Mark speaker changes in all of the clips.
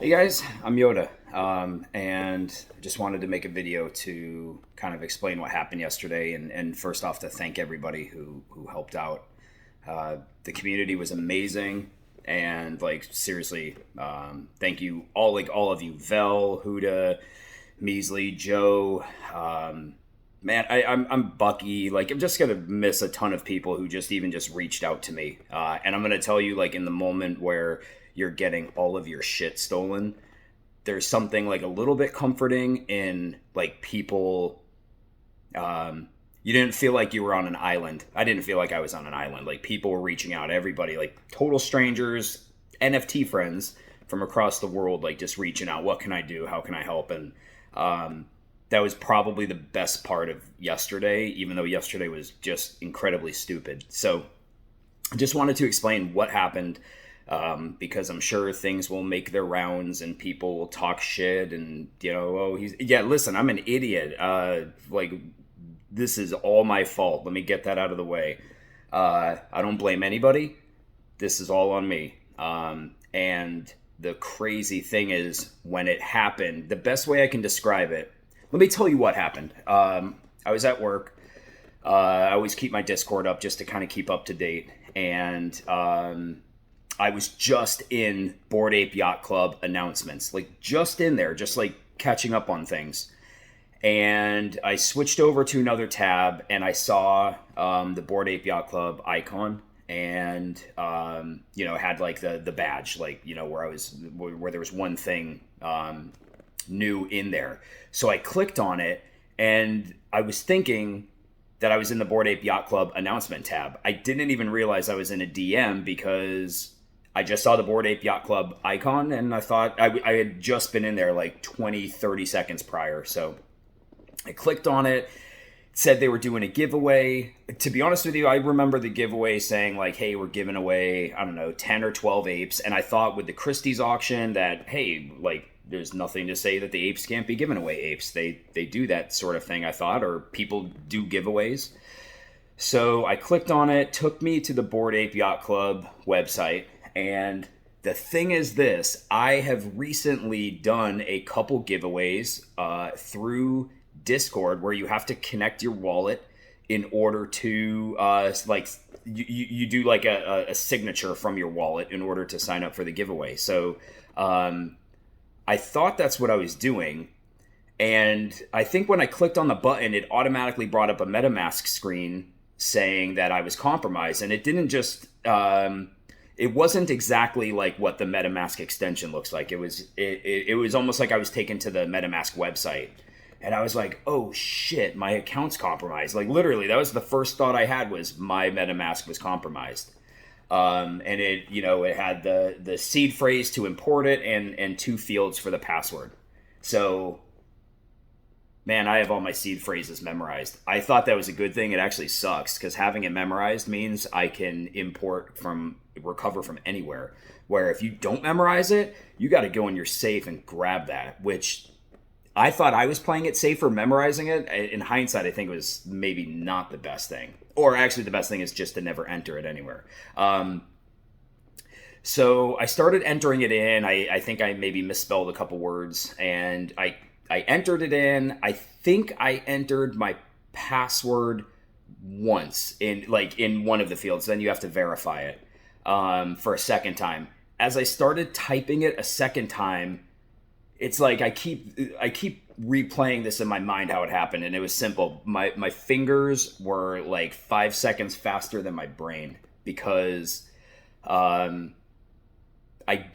Speaker 1: Hey guys, I'm Yoda, and I just wanted to make a video to kind of explain what happened yesterday, and first off to thank everybody who helped out. The community was amazing, and like seriously, thank you all, like all of you, Vel, Huda, Measley, Joe. Man, I'm Bucky. Like I'm just gonna miss a ton of people who just reached out to me, and I'm gonna tell you, like in the moment where you're getting all of your shit stolen, there's something like a little bit comforting in like people. You didn't feel like you were on an island. I didn't feel like I was on an island. Like people were reaching out, everybody, like total strangers, NFT friends from across the world, like just reaching out. What can I do? How can I help? And that was probably the best part of yesterday, even though yesterday was just incredibly stupid. So I just wanted to explain what happened, because I'm sure things will make their rounds and people will talk shit and, oh, yeah, listen, I'm an idiot. Like, this is all my fault. Let me get that out of the way. I don't blame anybody. This is all on me. And the crazy thing is, when it happened, the best way I can describe it, let me tell you what happened. I was at work. I always keep my Discord up just to kind of keep up to date. And I was just in Bored Ape Yacht Club announcements, like just in there, just like catching up on things. And I switched over to another tab and I saw the Bored Ape Yacht Club icon, and it had like the badge, like where there was one thing new in there. So I clicked on it, and I was thinking that I was in the Bored Ape Yacht Club announcement tab. I didn't even realize I was in a DM because I just saw the Bored Ape Yacht Club icon, and I thought I had just been in there like 20, 30 seconds prior. So I clicked on it. It said they were doing a giveaway. To be honest with you, I remember the giveaway saying like, hey, we're giving away, I don't know, 10 or 12 apes. And I thought with the Christie's auction that, hey, like, there's nothing to say that the apes can't be giving away apes. They do that sort of thing, I thought, or people do giveaways. So I clicked on it, took me to the Bored Ape Yacht Club website, and the thing is this: I have recently done a couple giveaways through Discord where you have to connect your wallet in order to you do like a signature from your wallet in order to sign up for the giveaway. So I thought that's what I was doing. And I think when I clicked on the button, it automatically brought up a MetaMask screen saying that I was compromised. And it didn't just, it wasn't exactly like what the MetaMask extension looks like. It was almost like I was taken to the MetaMask website. And I was like, oh shit, my account's compromised. Like literally, that was the first thought I had, was my MetaMask was compromised. And it had the seed phrase to import it and two fields for the password. So, man, I have all my seed phrases memorized. I thought that was a good thing. It actually sucks because having it memorized means I can recover from anywhere. Where if you don't memorize it, you got to go in your safe and grab that, which I thought I was playing it safer memorizing it. In hindsight, I think it was maybe not the best thing. Or actually, the best thing is just to never enter it anywhere. So I started entering it in. I think I maybe misspelled a couple words, and I entered it in. I think I entered my password once in one of the fields. Then you have to verify it for a second time. As I started typing it a second time, it's like I keep replaying this in my mind how it happened, and it was simple. My fingers were like 5 seconds faster than my brain because I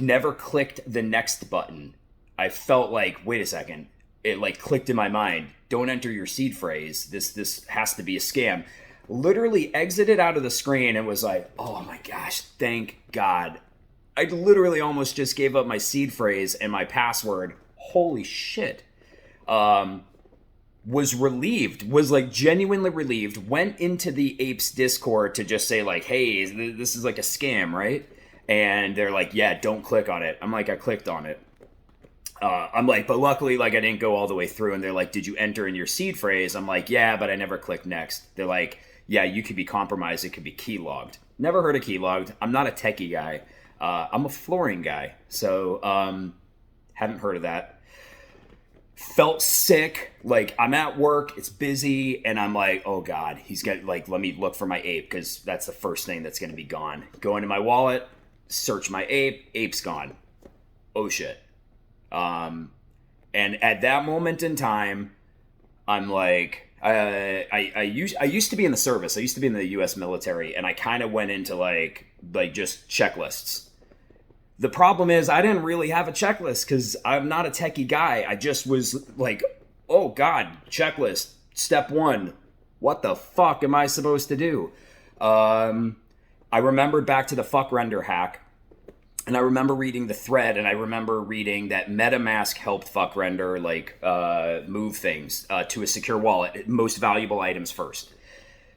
Speaker 1: never clicked the next button. I felt like, wait a second, it like clicked in my mind. Don't enter your seed phrase. This has to be a scam. Literally exited out of the screen and was like, oh my gosh, thank God. I literally almost just gave up my seed phrase and my password. Holy shit. Was relieved, was like genuinely relieved, went into the Apes Discord to just say like, hey, this is like a scam, right? And they're like, yeah, don't click on it. I'm like, I clicked on it. I'm like, but luckily, like, I didn't go all the way through. And they're like, did you enter in your seed phrase? I'm like, yeah, but I never clicked next. They're like, yeah, you could be compromised. It could be keylogged. Never heard of keylogged. I'm not a techie guy. I'm a flooring guy. So Hadn't heard of that. Felt sick. Like, I'm at work, it's busy, and I'm like, oh God, he's got, like, let me look for my ape, because that's the first thing that's going to be gone. Go into my wallet, search my ape, ape's gone. Oh shit. And at that moment in time, I'm like, I used to be in the service. I used to be in the U.S. military, and I kind of went into like just checklists. The problem is I didn't really have a checklist because I'm not a techie guy. I just was like, oh God, checklist, step one. What the fuck am I supposed to do? I remembered back to the fuck render hack. And I remember reading the thread, and I remember reading that MetaMask helped fuck render move things to a secure wallet, most valuable items first.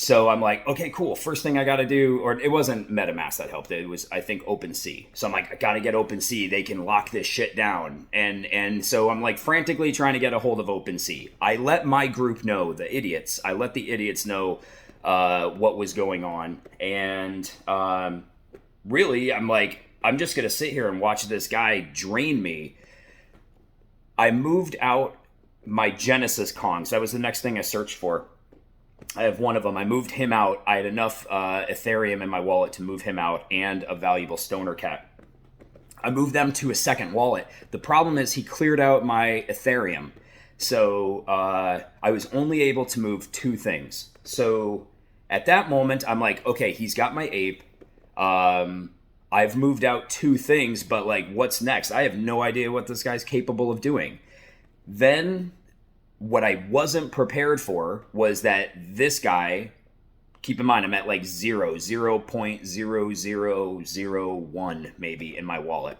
Speaker 1: So I'm like, okay, cool. First thing I got to do, or it wasn't MetaMask that helped. It was, I think, OpenSea. So I'm like, I got to get OpenSea. They can lock this shit down. And so I'm like frantically trying to get a hold of OpenSea. I let my group know, the idiots. I let the idiots know what was going on. And really, I'm like, I'm just going to sit here and watch this guy drain me. I moved out my Genesis Kongs. That was the next thing I searched for. I have one of them. I moved him out. I had enough Ethereum in my wallet to move him out and a valuable Stoner Cat. I moved them to a second wallet. The problem is he cleared out my Ethereum. So I was only able to move two things. So at that moment, I'm like, okay, he's got my ape. I've moved out two things, but like, what's next? I have no idea what this guy's capable of doing. Then what I wasn't prepared for was that this guy, keep in mind, I'm at like 0.0001 maybe in my wallet.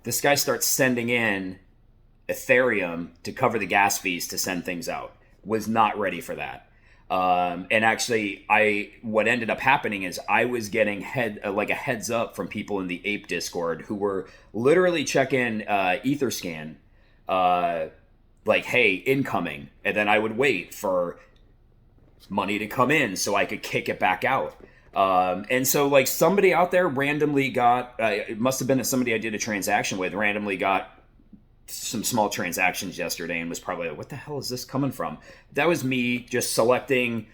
Speaker 1: This guy starts sending in Ethereum to cover the gas fees to send things out. Was not ready for that. And actually, what ended up happening is I was getting a heads up from people in the Ape Discord who were literally checking Etherscan, like, hey, incoming, and then I would wait for money to come in so I could kick it back out. And so, like, somebody out there randomly got, it must have been somebody I did a transaction with, randomly got some small transactions yesterday and was probably like, what the hell is this coming from? That was me just selecting,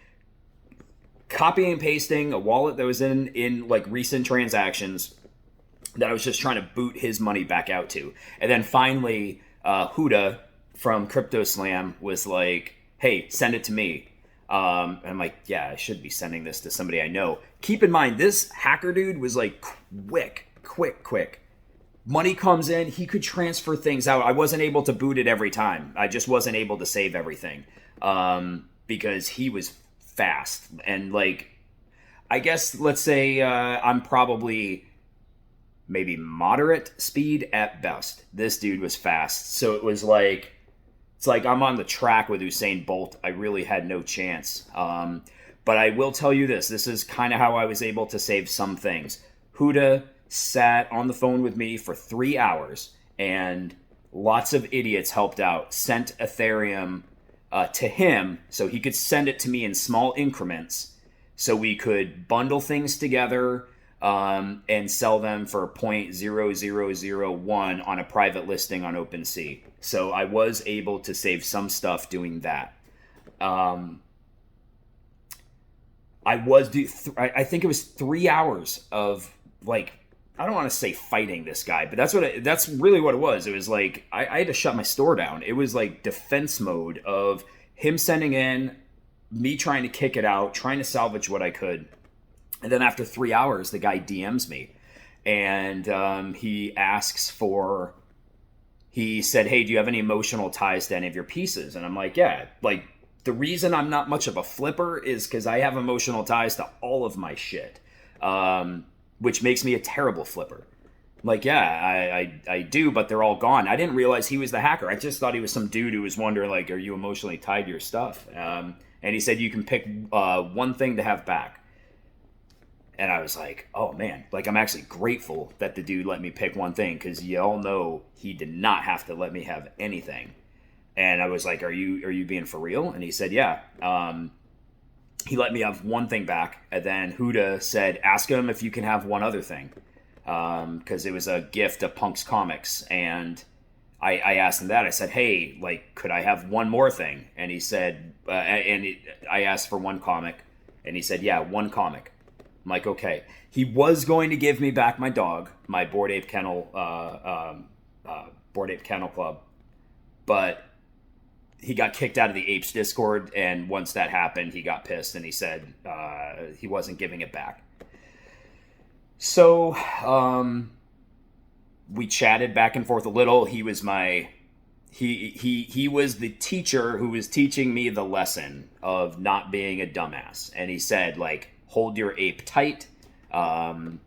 Speaker 1: copying and pasting a wallet that was in like recent transactions that I was just trying to boot his money back out to. And then finally, Huda from Crypto Slam was like, hey, send it to me. And I'm like, yeah, I should be sending this to somebody I know. Keep in mind, this hacker dude was like quick. Money comes in, he could transfer things out. I wasn't able to boot it every time. I just wasn't able to save everything because he was fast. And like, I guess, let's say I'm probably maybe moderate speed at best. This dude was fast. So it was like, it's like I'm on the track with Usain Bolt. I really had no chance. But I will tell you this. This is kind of how I was able to save some things. Huda sat on the phone with me for 3 hours, and lots of idiots helped out, sent Ethereum to him so he could send it to me in small increments so we could bundle things together and sell them for 0.0001 on a private listing on OpenSea. So I was able to save some stuff doing that. I think it was 3 hours of, like, I don't want to say fighting this guy, but that's really what it was. It was like I had to shut my store down. It was like defense mode of him sending in, me trying to kick it out, trying to salvage what I could. And then after 3 hours, the guy DMs me, and he said, hey, do you have any emotional ties to any of your pieces? And I'm like, yeah. Like, the reason I'm not much of a flipper is because I have emotional ties to all of my shit. Which makes me a terrible flipper. Like, yeah, I do, but they're all gone. I didn't realize he was the hacker. I just thought he was some dude who was wondering, like, are you emotionally tied to your stuff? And he said you can pick one thing to have back. And I was like, oh, man. Like, I'm actually grateful that the dude let me pick one thing, because you all know he did not have to let me have anything. And I was like, are you being for real? And he said, yeah. He let me have one thing back, and then Huda said, ask him if you can have one other thing. because it was a gift of Punk's Comics. And I asked him that. I said, hey, like, could I have one more thing? And he said, I asked for one comic. And he said, yeah, one comic. I'm like, okay. He was going to give me back my dog, my Bored Ape Kennel Club. But he got kicked out of the Apes Discord, and once that happened, he got pissed, and he said he wasn't giving it back. So we chatted back and forth a little. He was he was the teacher who was teaching me the lesson of not being a dumbass, and he said, like, hold your ape tight. What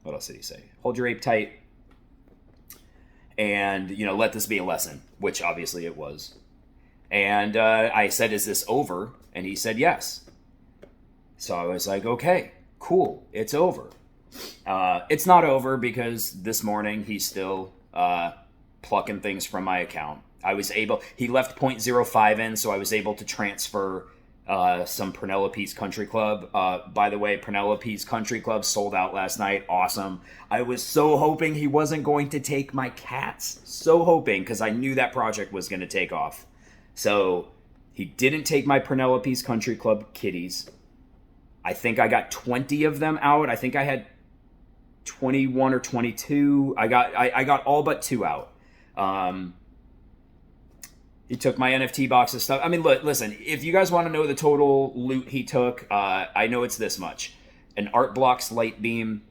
Speaker 1: else did he say? Hold your ape tight. And, let this be a lesson, which obviously it was. And I said, is this over? And he said, yes. So I was like, okay, cool, it's over. It's not over because this morning he's still plucking things from my account. He left 0.05 in, so I was able to transfer some Penelope's Country Club. By the way, Penelope's Country Club sold out last night. Awesome. I was so hoping he wasn't going to take my cats. So hoping, because I knew that project was going to take off. So he didn't take my Penelope's Country Club kitties. I think I got 20 of them out. I think I had 21 or 22. I got all but 2 out. He took my NFT box of stuff. I mean, look, listen, if you guys want to know the total loot he took, I know it's this much. An Art Blocks Light Beam,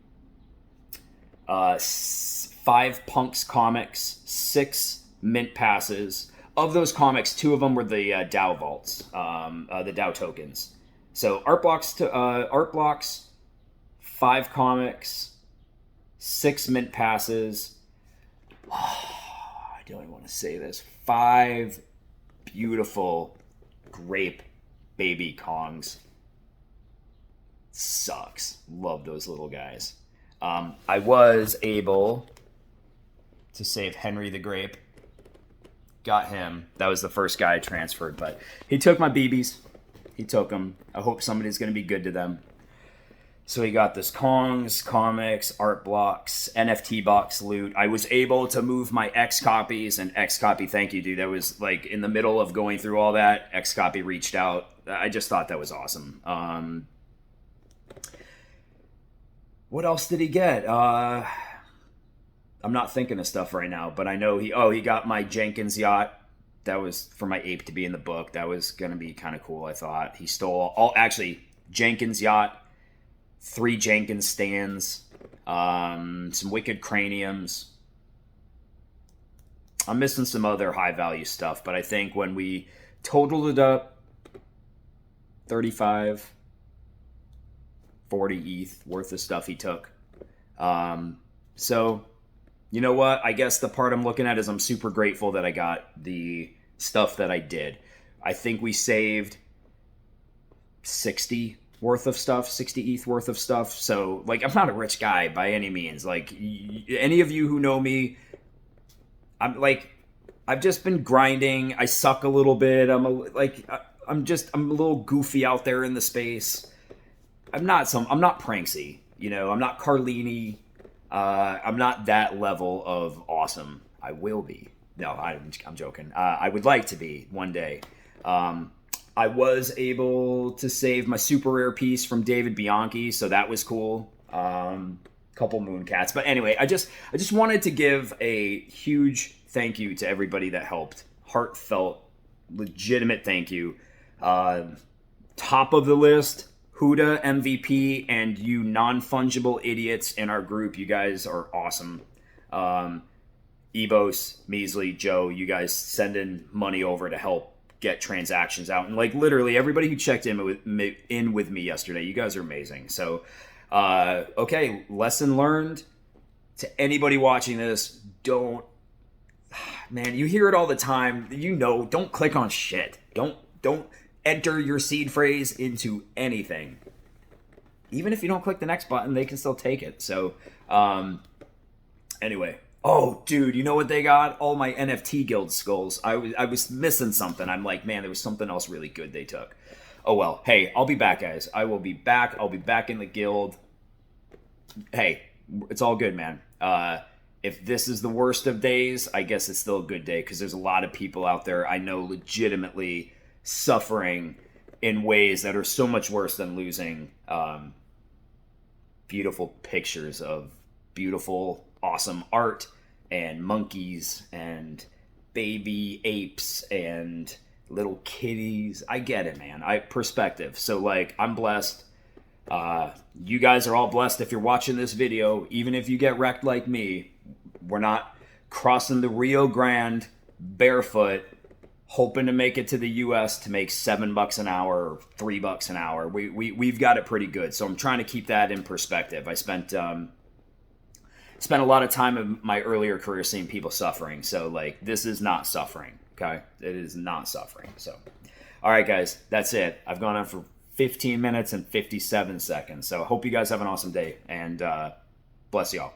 Speaker 1: 5 Punk's Comics, 6 Mint Passes. Of those comics, 2 of them were the DAO vaults, the DAO tokens. So Art Blocks, 5 comics, 6 Mint Passes. I don't even want to say this. 5 beautiful grape baby Kongs. Sucks. Love those little guys. I was able to save Henry the Grape. Got him. That was the first guy I transferred, but he took my BBs. He took them. I hope somebody's going to be good to them. So he got this Kongs, comics, Art Blocks, NFT box loot. I was able to move my X copies, and X copy, thank you, dude. That was like in the middle of going through all that. X copy reached out. I just thought that was awesome. What else did he get? I'm not thinking of stuff right now, but I know he got my Jenkins yacht. That was for my ape to be in the book. That was going to be kind of cool, I thought. He stole Jenkins yacht, 3 Jenkins stands, some Wicked Craniums. I'm missing some other high value stuff, but I think when we totaled it up, 35, 40 ETH worth of stuff he took. So, you know what? I guess the part I'm looking at is I'm super grateful that I got the stuff that I did. I think we saved 60 worth of stuff, 60 ETH worth of stuff. So, like, I'm not a rich guy by any means. Like, any of you who know me, I've just been grinding. I suck a little bit. I'm a little goofy out there in the space. I'm not Pranksy, I'm not Carlini. I'm not that level of awesome. I will be. No, I'm joking. I would like to be one day. I was able to save my super rare piece from David Bianchi, so that was cool. Couple Mooncats, but anyway, I just wanted to give a huge thank you to everybody that helped. Heartfelt, legitimate thank you. Top of the list, Huda MVP, and you non-fungible idiots in our group. You guys are awesome. Ebos, Measley, Joe, you guys sending money over to help get transactions out. And like literally everybody who checked in with me yesterday, you guys are amazing. So, okay, lesson learned. To anybody watching this, man, you hear it all the time. Don't click on shit. Don't enter your seed phrase into anything. Even if you don't click the next button, they can still take it. So, anyway. Oh, dude, you know what they got? All my NFT guild skulls. I was missing something. I'm like, man, there was something else really good they took. Oh, well. Hey, I'll be back, guys. I will be back. I'll be back in the guild. Hey, it's all good, man. If this is the worst of days, I guess it's still a good day because there's a lot of people out there I know legitimately suffering in ways that are so much worse than losing beautiful pictures of beautiful, awesome art and monkeys and baby apes and little kitties. I get it, man. Perspective. So like, I'm blessed. You guys are all blessed if you're watching this video. Even if you get wrecked like me, we're not crossing the Rio Grande barefoot hoping to make it to the US to make $7 an hour or $3 an hour. We've got it pretty good. So I'm trying to keep that in perspective. I spent a lot of time in my earlier career seeing people suffering. So like, this is not suffering. Okay. It is not suffering. So, all right, guys, that's it. I've gone on for 15 minutes and 57 seconds. So I hope you guys have an awesome day, and bless y'all.